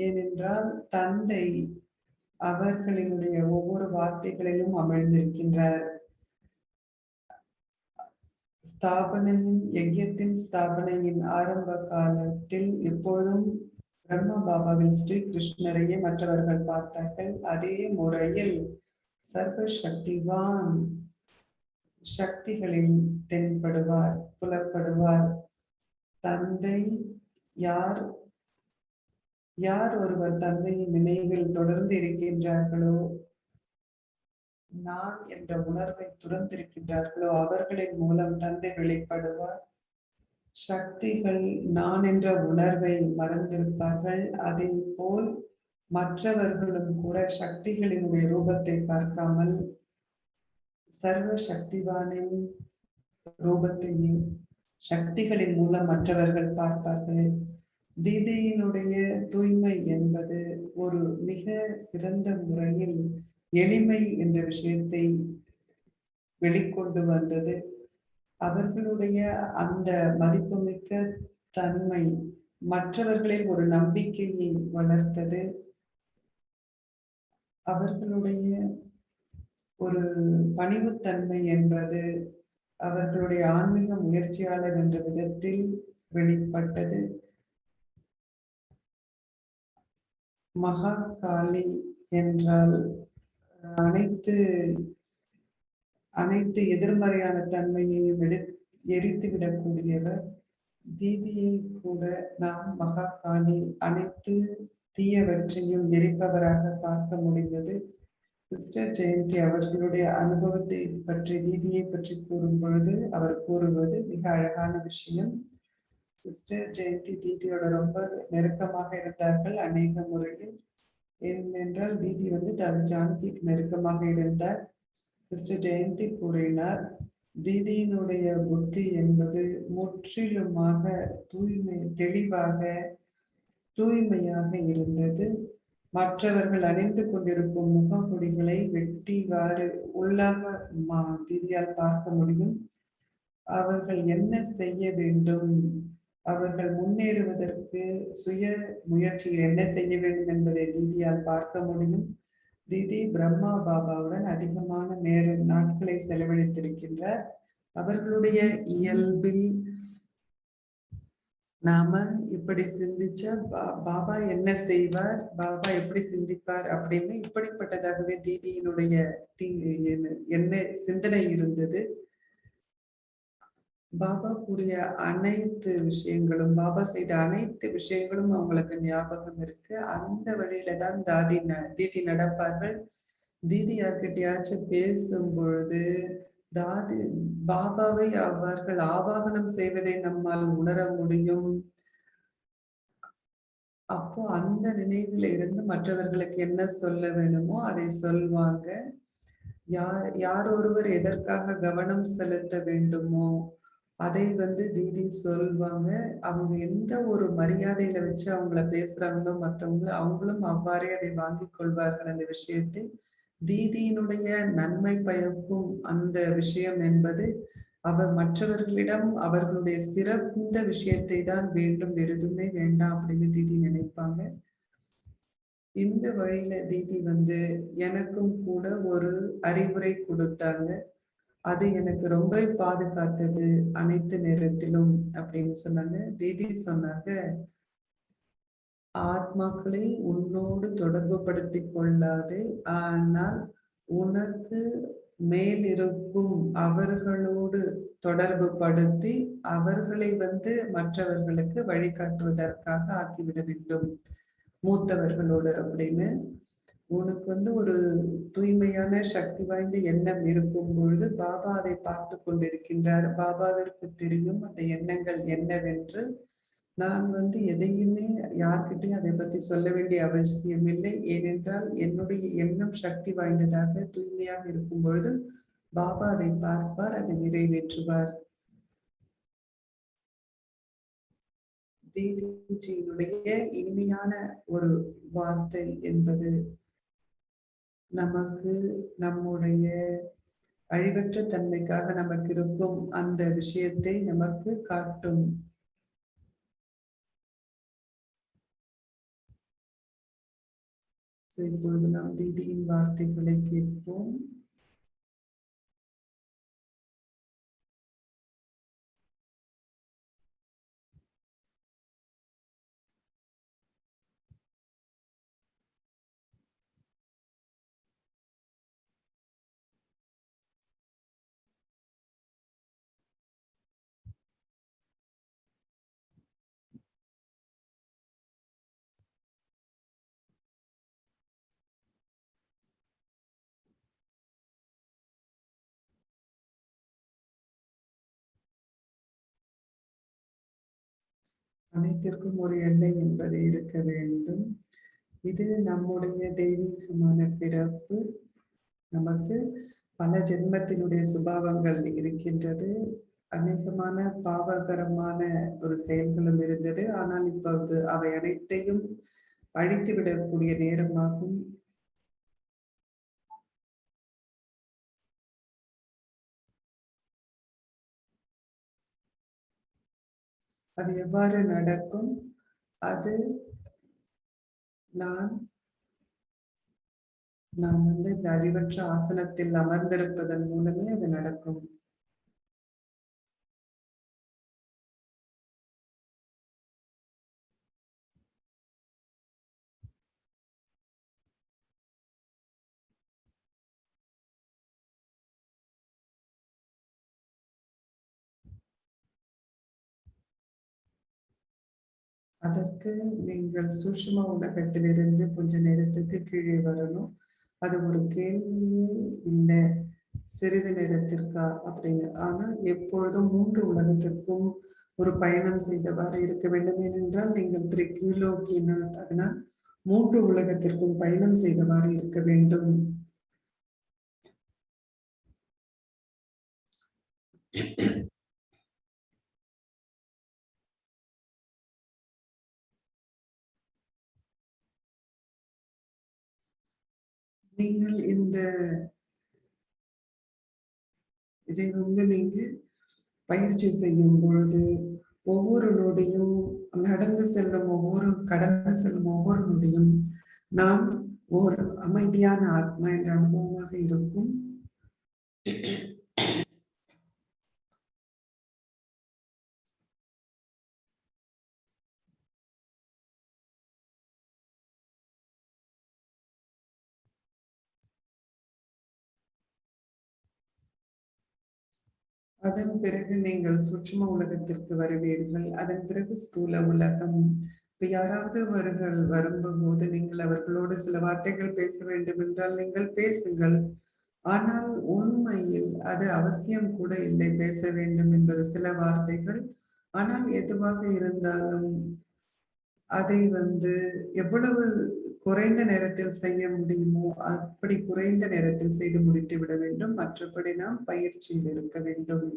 ஏனென்றால் தந்தை அவர்களினுடைய ஒவ்வொரு வார்த்தைகளிலும் அமிழ்ந்திருக்கின்றார். யஜ்யத்தின் ஸ்தாபனையின் ஆரம்ப காலத்தில் எப்பொழுதும் பிரம்ம பாபாவில் ஸ்ரீ கிருஷ்ணரையே மற்றவர்கள் பார்த்தார்கள். அதே முறையில் சர்வ சக்திவான் சக்திகளில் தென்படுவார், புலப்படுவார். தந்தை யார் ஒருவர் தந்தையின் நினைவில் தொடர்ந்து இருக்கின்றார்களோ நான் என்ற உணர்வை துறந்திருக்கின்றார்களோ அவர்களின் மூலம் தந்தை வெளிப்படுவார். சக்திகள் நான் என்ற உணர்வை மறந்திருப்பார்கள். அதே போல் மற்றவர்களும் கூட சக்திகளினுடைய ரூபத்தை பார்க்காமல் சர்வ சக்திவானின் ரூபத்தையும் சக்திகளின் மூலம் மற்றவர்கள் பார்ப்பார்கள். தீதியினுடைய தூய்மை என்பது ஒரு மிக சிறந்த முறையில் எளிமை என்ற விஷயத்தை வெளிக்கொண்டு வந்தது. அவர்களுடைய அந்த மதிப்புமிக்க தன்மை மற்றவர்களில் ஒரு நம்பிக்கையை வளர்த்தது. அவர்களுடைய ஒரு பணிவுத்தன்மை என்பது அவர்களுடைய ஆன்மீக முயற்சியாளர் என்ற விதத்தில் வெளிப்பட்டது. மகா காளி என்றால் அனைத்து அனைத்து எதிர்மறையான தன்மையையும் எரித்து விடக்கூடியவர். தீதியை கூட நாம் மகா காளி அனைத்து தீயவற்றையும் எரிப்பவராக பார்க்க முடிந்தது. சிஸ்டர் ஜெயந்தி அவர்களுடைய அனுபவத்தை பற்றி தீதியை பற்றி கூறும் பொழுது அவர் கூறுவது மிக அழகான விஷயம். சிஸ்டர் ஜெயந்தி தீதியோட ரொம்ப நெருக்கமாக இருந்தார்கள் அநேக முறையில். ஏனென்றால் தீதி வந்து ஜானகிக்கு நெருக்கமாக இருந்தார். சிஸ்டர் ஜெயந்தி கூறினார், தீதியினுடைய புத்தி என்பது முற்றிலுமாக தெளிவாக தூய்மையாக இருந்தது. மற்றவர்கள் அணிந்து கொண்டிருக்கும் முகமுடிகளை வெட்டிவாறு உள்ளாக தீதியால் பார்க்க முடியும். அவர்கள் என்ன செய்ய வேண்டும், அவர்கள் முன்னேறுவதற்கு சுய முயற்சியில் என்ன செய்ய வேண்டும் என்பதை தீதியால் பார்க்க முடியும். தீதி பிரம்மா பாபாவுடன் அதிகமான நாட்களை செலவழித்திருக்கின்றார். அவர்களுடைய இயல்பில் நாம இப்படி சிந்திச்சா பாபா என்ன செய்வார், பாபா எப்படி சிந்திப்பார் அப்படின்னு இப்படிப்பட்டதாகவே தீதியினுடைய என்ன சிந்தனை இருந்தது. பாபா கூறிய அனைத்து விஷயங்களும், பாபா செய்த அனைத்து விஷயங்களும் அவங்களுக்கு ஞாபகம் இருக்கு. அந்த வழியில தான் தீதி நடப்பார்கள். தீதி யார்கிட்டயாச்சும் பேசும் பொழுது பாபாவை அவர்கள் ஆவாகனம் செய்வதை நம்மால் உணர முடியும். அப்போ அந்த நினைவுல இருந்து மற்றவர்களுக்கு என்ன சொல்ல வேணுமோ அதை சொல்வாங்க. யார் ஒருவர் எதற்காக கவனம் செலுத்த வேண்டுமோ அதை வந்து தீதி சொல்வாங்க. அவங்க எந்த ஒரு மரியாதையில வச்சு அவங்கள பேசுறாங்களோ மற்றவங்க, அவங்களும் அவ்வாறே அதை வாங்கிக் கொள்வார்கள். அந்த விஷயத்தை தீதியினுடைய நன்மை பயக்கும் அந்த விஷயம் என்பது அவர் மற்றவர்களிடம் அவர்களுடைய சிறந்த விஷயத்தை தான் வேண்டும், எதுவுமே வேண்டாம் அப்படின்னு தீதி நினைப்பாங்க. இந்த வழியில தீதி வந்து எனக்கும் கூட ஒரு அறிவுரை கொடுத்தாங்க. அது எனக்கு ரொம்ப பாதுகாத்தது அனைத்து நேரத்திலும் அப்படின்னு சொன்னாங்க. தீதி சொன்னாங்க, ஆத்மாக்களை உன்னோடு தொடர்பு படுத்தி கொள்ளாது, ஆனால் உனக்கு மேலிருக்கும் அவர்களோடு தொடர்பு படுத்தி அவர்களை வந்து மற்றவர்களுக்கு வழிகாட்டுவதற்காக ஆக்கிவிட வேண்டும், மூத்தவர்களோடு அப்படின்னு. உனக்கு வந்து ஒரு தூய்மையான சக்தி வாய்ந்த எண்ணம் இருக்கும் பொழுது பாபா அதை பார்த்து கொண்டிருக்கின்றார். பாபாவிற்கு தெரியும் அந்த எண்ணங்கள் என்னவென்று. நான் வந்து எதையுமே யார்கிட்டையும் அதை பத்தி சொல்ல வேண்டிய அவசியம் இல்லை. ஏனென்றால் என்னுடைய எண்ணம் சக்தி வாய்ந்ததாக தூய்மையாக இருக்கும் பொழுது பாபா அதை பார்ப்பார், அதை நிறைவேற்றுவார். தீதிஜியினுடைய இனிமையான ஒரு வார்த்தை என்பது நமக்கு நம்முடைய அழிவற்ற தன்மைக்காக நமக்கு இருக்கும் அந்த விஷயத்தை நமக்கு காட்டும். இப்பொழுது நாம் தீதியின் வார்த்தைகளை கேட்போம். அனைத்திற்கும் ஒரு எல்லை என்பது இருக்க வேண்டும். இது நம்முடைய தெய்வீகமான பிறப்பு. நமக்கு பல ஜென்மத்தினுடைய சுபாவங்கள் இருக்கின்றது. அநேகமான பாவகரமான ஒரு செயல்களும் இருந்தது. ஆனால் இப்போது அவை அனைத்தையும் அழித்துவிடக்கூடிய நேரமாகும். அது எவ்வாறு நடக்கும்? அது நான் இந்த அழிவற்ற ஆசனத்தில் அமர்ந்திருப்பதன் மூலமே அது நடக்கும். அதற்கு நீங்கள் சூட்சும உலகத்திலிருந்து கொஞ்ச நேரத்துக்கு கீழே வரணும். அது ஒரு கேள்வியே இல்லை, சிறிது நேரத்திற்கா அப்படின்னு. ஆனா எப்பொழுதும் 3 உலகத்திற்கும் ஒரு பயணம் செய்தவாறு இருக்க வேண்டும். ஏனென்றால் நீங்கள் திரிகிலோக்கியநாத், அதனால் 3 உலகத்திற்கும் பயணம் செய்தவாறு இருக்க வேண்டும். நீங்கள் இதை நீங்க பயிற்சி செய்யும் பொழுது ஒவ்வொரு நொடியும், கடந்து செல்லும் ஒவ்வொரு நொடியும் நாம் ஒரு அமைதியான ஆத்மா என்ற அனுபவமாக இருக்கும். அதன் பிறகு நீங்கள் சூட்சும உலகத்திற்கு வருவீர்கள். அதன் பிறகு ஸ்தூல உலகம். இப்ப யாராவது வரும்போது நீங்கள் அவர்களோடு சில வார்த்தைகள் பேச வேண்டும் என்றால் நீங்கள் பேசுங்கள். ஆனால் உண்மையில் அது அவசியம் கூட இல்லை பேச வேண்டும் என்பது, சில வார்த்தைகள். ஆனால் எதுவாக இருந்தாலும் அதை எவ்வளவு குறைந்த நேரத்தில் செய்ய முடியுமோ அப்படி குறைந்த நேரத்தில் செய்து முடித்து விட வேண்டும். மற்றபடி நாம் பயிற்சியில் இருக்க வேண்டும்.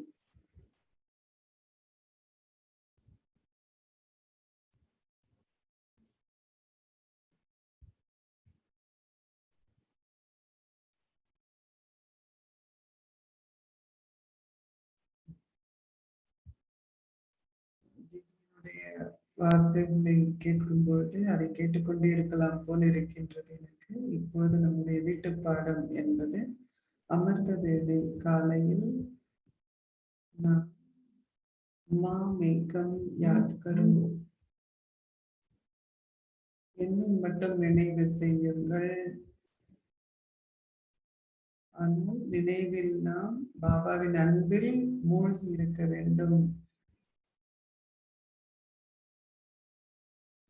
வார்த்தைகளை கேட்கும்போது அதை கேட்டுக்கொண்டே இருக்கலாம் போல் இருக்கின்றது எனக்கு. இப்பொழுது நம்முடைய வீட்டு பாடம் என்பது அமிர்த வேளை காலையில் நாம் மாமேகம் யாத் கரோ, என்னை மட்டும் நினைவு செய்யுங்கள். ஆனால் நினைவில் நாம் பாபாவின் அன்பில் மூழ்கி இருக்க வேண்டும்.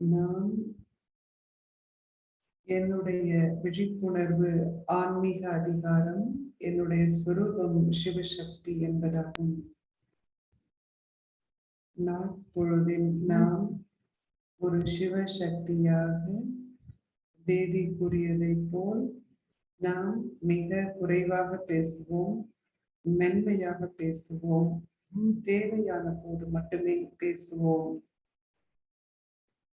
நாம் என்னுடைய விழிப்புணர்வு ஆன்மீக அதிகாரம், என்னுடைய ஸ்வரூபம் சிவசக்தி என்பதாகும். நாட்பொழுதில் நாம் ஒரு சிவசக்தியாக தேதி கூறியதை போல் நாம் மிக குறைவாக பேசுவோம், மென்மையாக பேசுவோம், தேவையான போது மட்டுமே பேசுவோம்.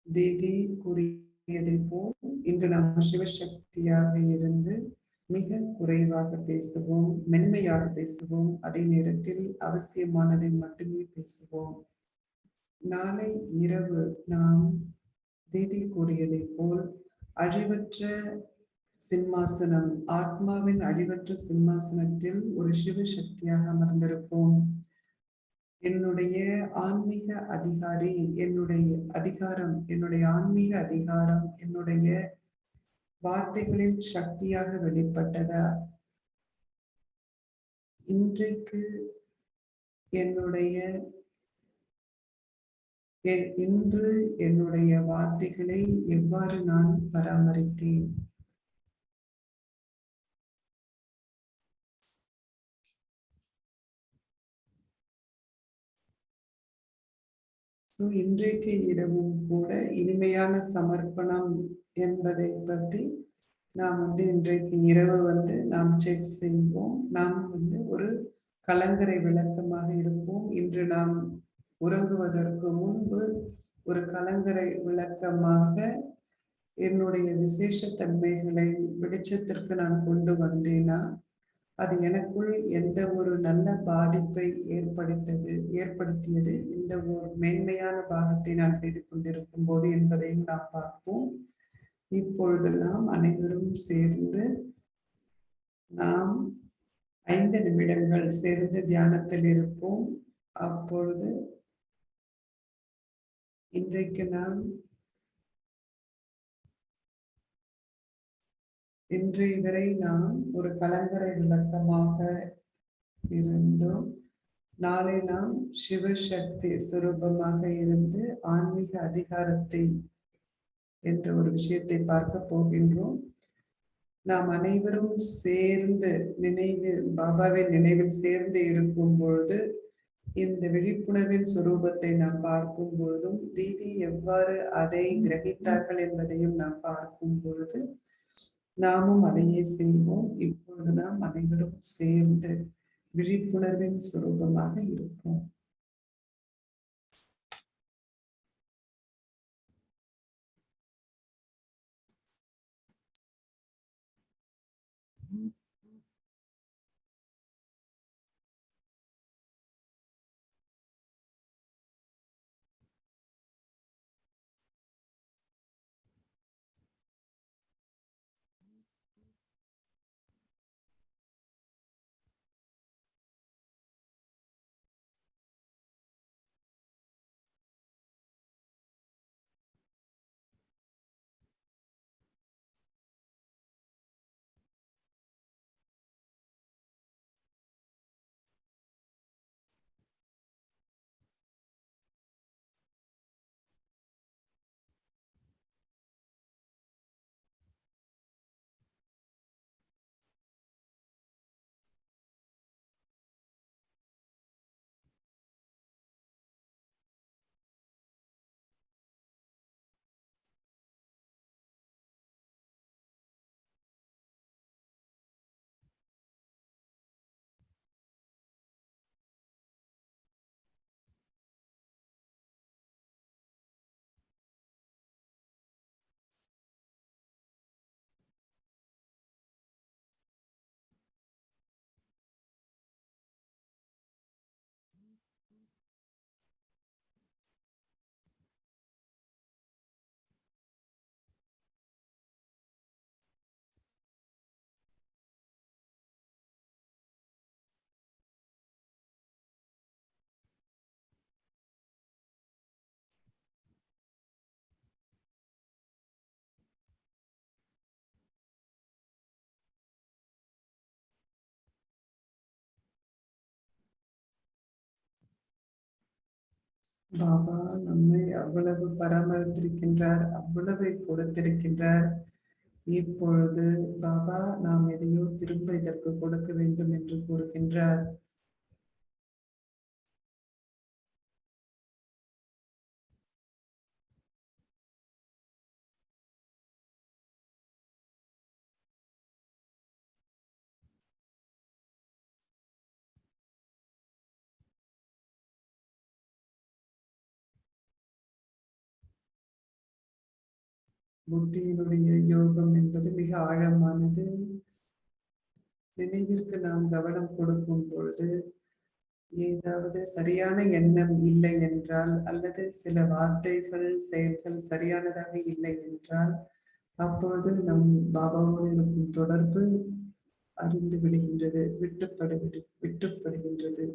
தேதி கூறியதை போல் இன்று நாம் சிவசக்தியாக இருந்து மிக குறைவாக பேசுவோம், மென்மையாக பேசுவோம். அதே நேரத்தில் அவசியமானதை மட்டுமே பேசுவோம். நாளை இரவு நாம் தேதி கூறியதை போல் அழிவற்ற சிம்மாசனம், ஆத்மாவின் அழிவற்ற சிம்மாசனத்தில் ஒரு சிவசக்தியாக அமர்ந்திருப்போம். என்னுடைய ஆன்மீக அதிகாரி, என்னுடைய அதிகாரம், என்னுடைய ஆன்மீக அதிகாரம் என்னுடைய வார்த்தைகளில் சக்தியாக வெளிப்பட்டதா? இன்றைக்கு இன்று என்னுடைய வார்த்தைகளை எவ்வாறு நான் பராமரித்தேன்? இன்றைக்கு இரவும் கூட இனிமையான சமர்ப்பணம் என்பதை பற்றி நாம் இன்றைக்கு இரவு நாம் செக் செய்வோம். நாம் ஒரு கலங்கரை விளக்கமாக இருப்போம். இன்று நாம் உறங்குவதற்கு முன்பு ஒரு கலங்கரை விளக்கமாக என்னுடைய விசேஷ தன்மைகளை வெளிச்சத்திற்கு நான் கொண்டு வந்தேனா, அது எனக்குள் எந்த ஒரு நல்ல பாதிப்பை ஏற்படுத்தியது இந்த ஒரு மேன்மையான பாகத்தை நான் செய்து கொண்டிருக்கும் போது என்பதையும் நாம் பார்ப்போம். இப்பொழுது நாம் அனைவரும் சேர்ந்து நாம் 5 நிமிடங்கள் சேர்ந்து தியானத்தில் இருப்போம். அப்பொழுது இன்றைக்கு இன்றைய வரை நாம் ஒரு கலங்கரை விளக்கமாக இருந்தோம். நாளை நாம் சிவசக்தி சுரூபமாக இருந்து ஆன்மீக அதிகாரத்தை என்ற ஒரு விஷயத்தை பார்க்க போகின்றோம். நாம் அனைவரும் சேர்ந்து பாபாவின் நினைவில் சேர்ந்து இருக்கும் பொழுது இந்த விழிப்புணர்வின் சுரூபத்தை நாம் பார்க்கும் பொழுதும் தீதி எவ்வாறு அதை கிரகித்தார்கள் என்பதையும் நாம் பார்க்கும் பொழுது நாமும் அதையே செய்வோம். இப்பொழுது நாம் அனைவரும் சேர்ந்து விழிப்புணர்வின் சுரூபமாக இருப்போம். பாபா நம்மை அவ்வளவு பராமரித்திருக்கின்றார், அவ்வளவு கொடுத்திருக்கின்றார். இப்பொழுது பாபா நாம் எதையோ திரும்ப இதற்கு கொடுக்க வேண்டும் என்று கூறுகின்றார். புத்தியினுடைய யோகம் என்பது மிக ஆழமானது. நினைவிற்கு நாம் கவனம் கொடுக்கும் பொழுது ஏதாவது சரியான எண்ணம் இல்லை என்றால், அல்லது சில வார்த்தைகள் செயல்கள் சரியானதாக இல்லை என்றால், அப்பொழுது நம் பாபாவோடு இருக்கும் தொடர்பு அறிந்து விடுகின்றது, விட்டுப்படுகின்றது.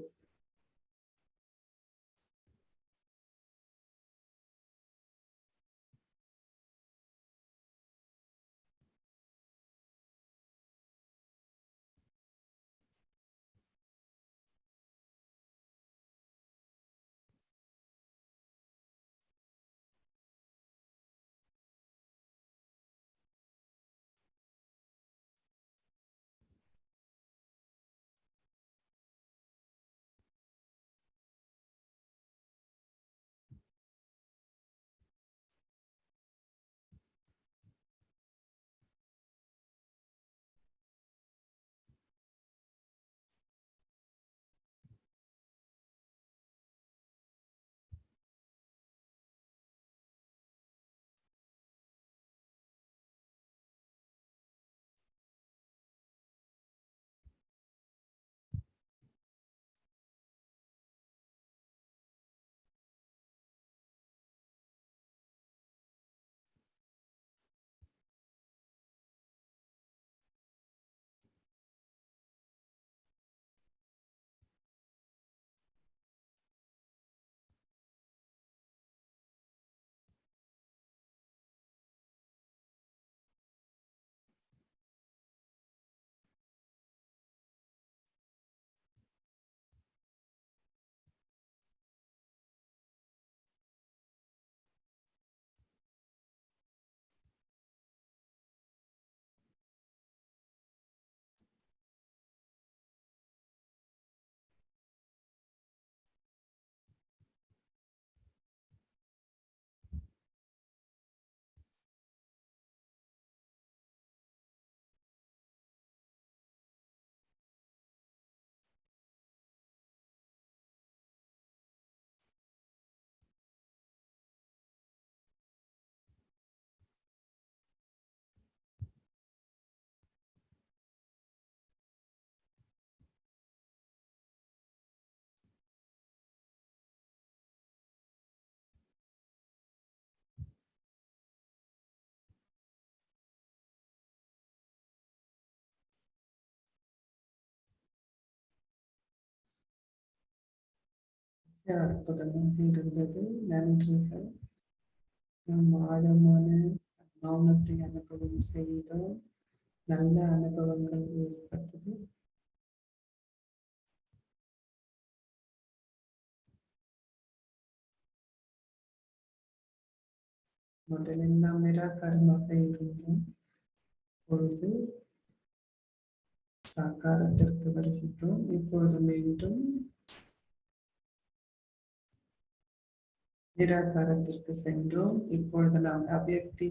அற்புதமாக இருந்தது. நன்றிகள். நாம் ஆழமான மௌனத்தை அனுபவம் செய்தோம். நல்ல அனுபவங்கள் ஏற்பட்டது. முதலில் நாம் நிராகாரமாக இருந்தோம். பொழுது சாக்காரத்திற்கு வருகின்றோம். இப்பொழுது மீண்டும் நிராகாரத்திற்கு சென்றோம். இப்பொழுது நாம் அவ்யக்தி